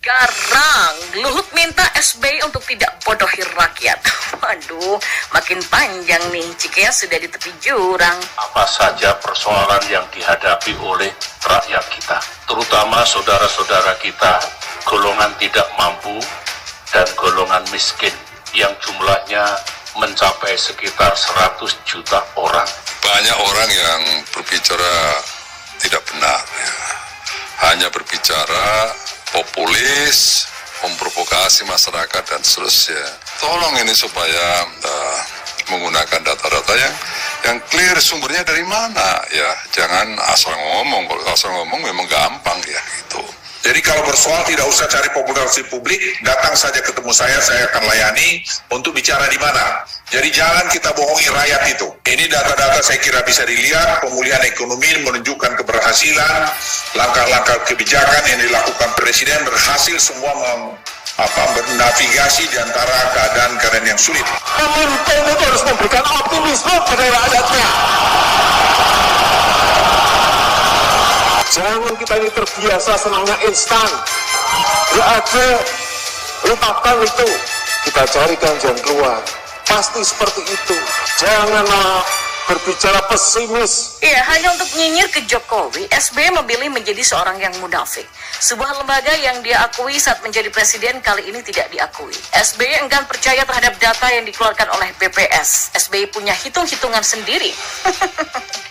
Garang, Luhut minta SBY untuk tidak bodohi rakyat. Waduh, makin panjang nih, Cikeas sudah di tepi jurang. Apa saja persoalan yang dihadapi oleh rakyat kita, terutama saudara-saudara kita, golongan tidak mampu dan golongan miskin yang jumlahnya mencapai sekitar 100 juta orang. Banyak orang yang berbicara tidak benar, ya. Hanya berbicara populis, memprovokasi masyarakat dan seterusnya. Tolong ini supaya menggunakan data-data yang clear, sumbernya dari mana, ya. Jangan asal ngomong. Kalau asal ngomong memang gampang, ya, gitu. Jadi kalau bersoal tidak usah cari popularitas publik, datang saja ketemu saya akan layani untuk bicara di mana. Jadi jangan kita bohongi rakyat itu. Ini data-data saya kira bisa dilihat, pemulihan ekonomi menunjukkan keberhasilan, langkah-langkah kebijakan yang dilakukan Presiden berhasil semua bernavigasi di antara keadaan-keadaan yang sulit. Pemimpin itu harus memberikan optimisme pada rakyatnya. Jangan kita ini terbiasa senangnya instan. Ya aja, lupakan itu. Kita carikan jalan keluar. Pasti seperti itu. Janganlah berbicara pesimis. Iya, hanya untuk nyinyir ke Jokowi, SBY memilih menjadi seorang yang munafik. Sebuah lembaga yang dia akui saat menjadi presiden kali ini tidak diakui. SBY enggan percaya terhadap data yang dikeluarkan oleh BPS. SBY punya hitung-hitungan sendiri.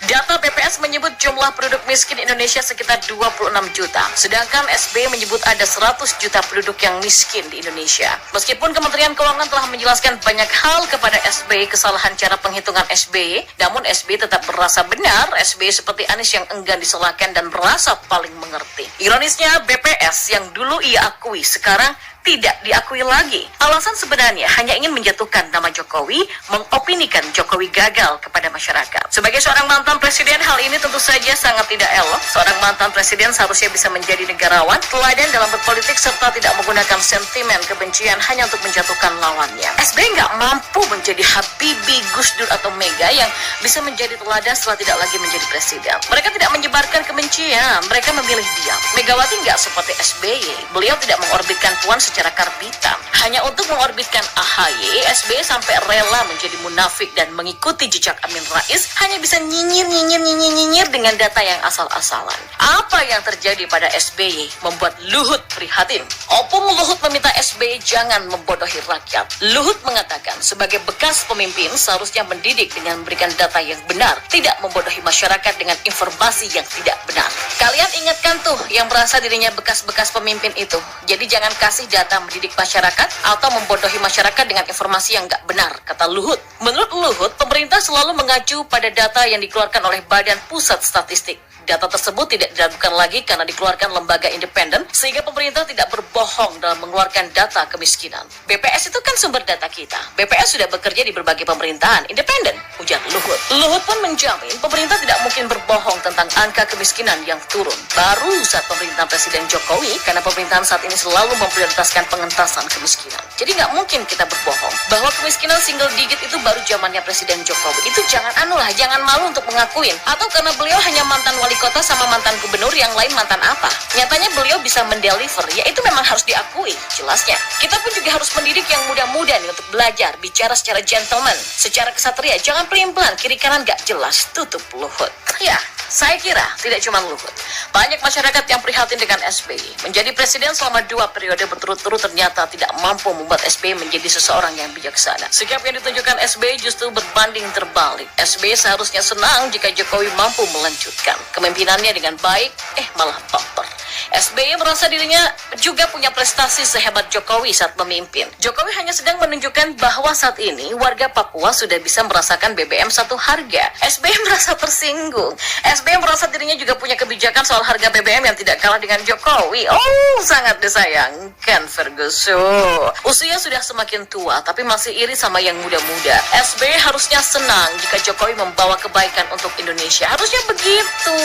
Data BPS menyebut jumlah penduduk miskin Indonesia sekitar 26 juta. Sedangkan SBY menyebut ada 100 juta penduduk yang miskin di Indonesia. Meskipun Kementerian Keuangan telah menjelaskan banyak hal kepada SBY kesalahan cara penghitungan SBY, namun SBY tetap merasa benar. SBY seperti Anies yang enggan disalahkan dan merasa paling mengerti. Ironisnya BPS yang dulu ia akui sekarang tidak diakui lagi. Alasan sebenarnya hanya ingin menjatuhkan nama Jokowi, mengopinikan Jokowi gagal kepada masyarakat. Sebagai seorang mantan presiden, hal ini tentu saja sangat tidak elok. Seorang mantan presiden seharusnya bisa menjadi negarawan, teladan dalam berpolitik, serta tidak menggunakan sentimen kebencian hanya untuk menjatuhkan lawannya. SBY nggak mampu menjadi Habibie, Gus Dur, atau Mega yang bisa menjadi teladan setelah tidak lagi menjadi presiden. Mereka tidak menyebarkan kebencian, mereka memilih diam. Megawati nggak seperti SBY, beliau tidak mengorbitkan Puan secara karbitan. Hanya untuk mengorbitkan AHY, SBY sampai rela menjadi munafik dan mengikuti jejak Amin Rais, hanya bisa nyinyir dengan data yang asal-asalan. Apa yang terjadi pada SBY membuat Luhut prihatin. Opung Luhut meminta SBY jangan membodohi rakyat. Luhut mengatakan sebagai bekas pemimpin seharusnya mendidik dengan memberikan data yang benar, tidak membodohi masyarakat dengan informasi yang tidak benar. Kalian ingatkan tuh yang merasa dirinya bekas-bekas pemimpin itu. Jadi jangan kasih data mendidik masyarakat atau membodohi masyarakat dengan informasi yang nggak benar, kata Luhut. Menurut Luhut, pemerintah selalu mengacu pada data yang dikeluarkan oleh Badan Pusat Statistik. Data tersebut tidak diragukan lagi karena dikeluarkan lembaga independen, sehingga pemerintah tidak berbohong dalam mengeluarkan data kemiskinan. BPS itu kan sumber data kita. BPS sudah bekerja di berbagai pemerintahan independen, ujar Luhut. Luhut pun menjamin pemerintah tidak mungkin berbohong tentang angka kemiskinan yang turun. Baru saat pemerintahan Presiden Jokowi, karena pemerintahan saat ini selalu memprioritaskan pengentasan kemiskinan. Jadi nggak mungkin kita berbohong bahwa kemiskinan single digit itu baru zamannya Presiden Jokowi. Itu jangan jangan malu untuk mengakuin. Atau karena beliau hanya mantan wali kota sama mantan gubernur, yang lain mantan apa? Nyatanya beliau bisa mendeliver, ya itu memang harus diakui, jelasnya. Kita pun juga harus mendidik yang muda-muda nih untuk belajar, bicara secara gentleman, secara kesatria, jangan pelin-pelan, kiri kanan gak jelas, tutup Luhut. Ya, saya kira tidak cuma Luhut. Banyak masyarakat yang prihatin dengan SBY. Menjadi presiden selama 2 periode berturut-turut ternyata tidak mampu membuat SBY menjadi seseorang yang bijaksana. Sikap yang ditunjukkan SBY justru berbanding terbalik. SBY seharusnya senang jika Jokowi mampu melanjutkan kepemimpinannya dengan baik, malah baper. SBY merasa dirinya juga punya prestasi sehebat Jokowi saat memimpin. Jokowi hanya sedang menunjukkan bahwa saat ini warga Papua sudah bisa merasakan BBM satu harga. SBY merasa tersinggung. SBY merasa dirinya juga punya kebijakan soal harga BBM yang tidak kalah dengan Jokowi. Oh, sangat disayangkan Ferguson. Usia sudah semakin tua, tapi masih iri sama yang muda-muda. SBY harusnya senang jika Jokowi membawa kebaikan untuk Indonesia. Harusnya begitu.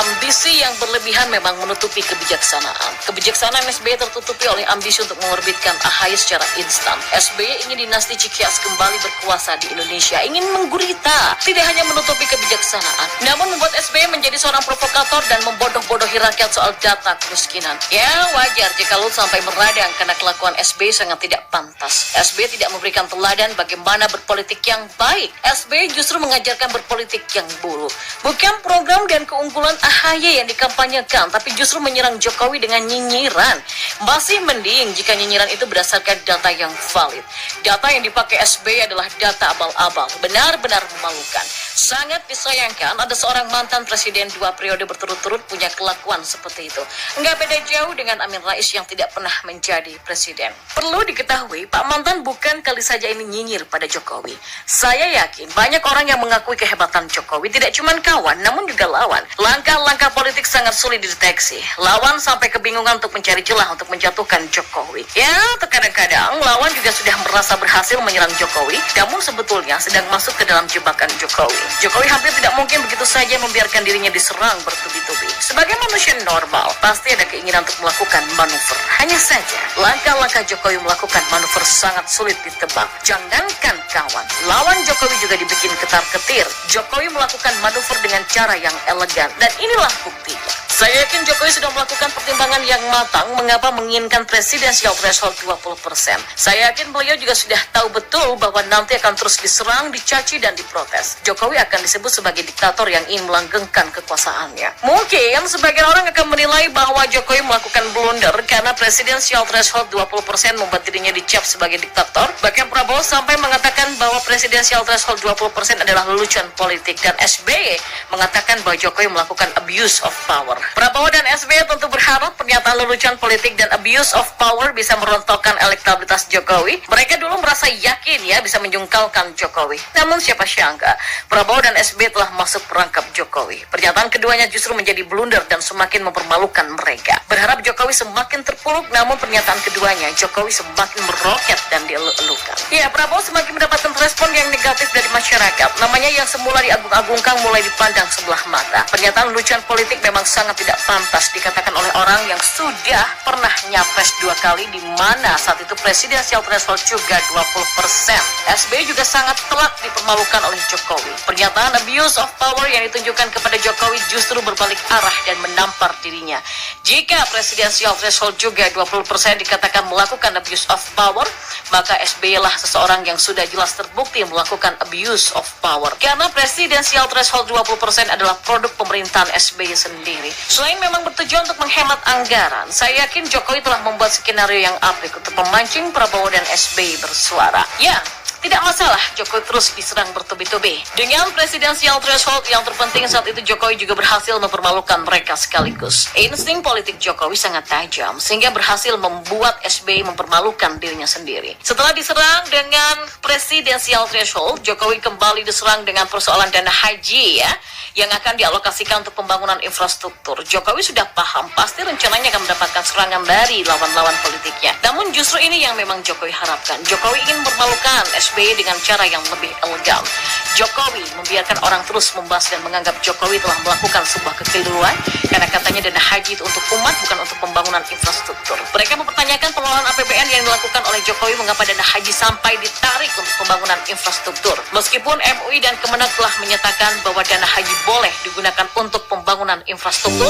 Ambisi yang berlebihan memang menutupi kebijakan kebijaksanaan. Kebijaksanaan SBY tertutupi oleh ambisi untuk mengorbitkan AHY secara instan. SBY ingin dinasti Cikias kembali berkuasa di Indonesia, ingin menggurita, tidak hanya menutupi kebijaksanaan, namun membuat SBY menjadi seorang provokator dan membodoh-bodohi rakyat soal data kemiskinan. Ya, wajar jika Luhut sampai meradang karena kelakuan SBY sangat tidak pantas. SBY tidak memberikan teladan bagaimana berpolitik yang baik. SBY justru mengajarkan berpolitik yang buruk. Bukan program dan keunggulan AHY yang dikampanyekan, tapi justru menyerang Jokowi dengan nyinyiran. Masih mending jika nyinyiran itu berdasarkan data yang valid. Data yang dipakai SBY adalah data abal-abal, benar-benar memalukan. Sangat disayangkan ada seorang mantan presiden 2 periode berturut-turut punya kelakuan seperti itu. Enggak beda jauh dengan Amin Rais yang tidak pernah menjadi presiden. Perlu diketahui, Pak Mantan bukan kali saja ini nyinyir pada Jokowi. Saya yakin banyak orang yang mengakui kehebatan Jokowi, tidak cuma kawan, namun juga lawan. Langkah-langkah politik sangat sulit dideteksi. Lawan sampai kebingungan untuk mencari celah untuk menjatuhkan Jokowi. Ya, terkadang-kadang lawan juga sudah merasa berhasil menyerang Jokowi, namun sebetulnya sedang masuk ke dalam jebakan Jokowi. Jokowi hampir tidak mungkin begitu saja membiarkan dirinya diserang bertubi-tubi. Sebagai manusia normal, pasti ada keinginan untuk melakukan manuver. Hanya saja, langkah-langkah Jokowi melakukan manuver sangat sulit ditebak. Jangankan kawan, lawan Jokowi juga dibikin ketar-ketir. Jokowi melakukan manuver dengan cara yang elegan, dan inilah buktinya. Saya yakin Jokowi sudah melakukan pertimbangan yang matang mengapa menginginkan presidensial threshold 20%. Saya yakin beliau juga sudah tahu betul bahwa nanti akan terus diserang, dicaci, dan diprotes. Jokowi akan disebut sebagai diktator yang ingin melanggengkan kekuasaannya. Mungkin sebagian orang akan menilai bahwa Jokowi melakukan blunder karena presidensial threshold 20% membuat dirinya dicap sebagai diktator. Bahkan Prabowo sampai mengatakan bahwa presidensial threshold 20% adalah lelucon politik, dan SBY mengatakan bahwa Jokowi melakukan abuse of power. Prabowo dan SBY tentu berharap pernyataan lelucon politik dan abuse of power bisa merontokkan elektabilitas Jokowi. Mereka dulu merasa yakin ya bisa menjungkalkan Jokowi. Namun siapa sangka Prabowo dan SBY telah masuk perangkap Jokowi. Pernyataan keduanya justru menjadi blunder dan semakin mempermalukan mereka. Berharap Jokowi semakin terpuruk, namun pernyataan keduanya Jokowi semakin meroket dan dielu-elukan. Ya, Prabowo semakin mendapatkan respon yang negatif dari masyarakat. Namanya yang semula diagung-agungkan mulai dipandang sebelah mata. Pernyataan lelucon politik memang sangat tidak pantas dikatakan oleh orang yang sudah pernah nyapres 2 kali, di mana saat itu presidensial threshold juga 20%. SBY juga sangat telak dipermalukan oleh Jokowi. Pernyataan abuse of power yang ditunjukkan kepada Jokowi justru berbalik arah dan menampar dirinya. Jika presidensial threshold juga 20% dikatakan melakukan abuse of power, maka SBY lah seseorang yang sudah jelas terbukti melakukan abuse of power. Karena presidensial threshold 20% adalah produk pemerintahan SBY sendiri. Selain memang bertujuan untuk menghemat anggaran, saya yakin Jokowi telah membuat skenario yang apik untuk memancing Prabowo dan SBY bersuara. Ya, tidak masalah Jokowi terus diserang bertubi-tubi. Dengan presidensial threshold yang terpenting saat itu, Jokowi juga berhasil mempermalukan mereka sekaligus. Insting politik Jokowi sangat tajam sehingga berhasil membuat SBY mempermalukan dirinya sendiri. Setelah diserang dengan presidensial threshold, Jokowi kembali diserang dengan persoalan dana haji ya, yang akan dialokasikan untuk pembangunan infrastruktur. Jokowi sudah paham pasti rencananya akan mendapatkan serangan dari lawan-lawan politiknya. Namun justru ini yang memang Jokowi harapkan. Jokowi ingin mempermalukan SBY dengan cara yang lebih elegan. Jokowi membiarkan orang terus membahas dan menganggap Jokowi telah melakukan sebuah kekeliruan karena katanya dana haji itu untuk umat, bukan untuk pembangunan infrastruktur. Mereka mempertanyakan pengelolaan APBN yang dilakukan oleh Jokowi, mengapa dana haji sampai ditarik untuk pembangunan infrastruktur. Meskipun MUI dan Kemenak telah menyatakan bahwa dana haji boleh digunakan untuk pembangunan infrastruktur,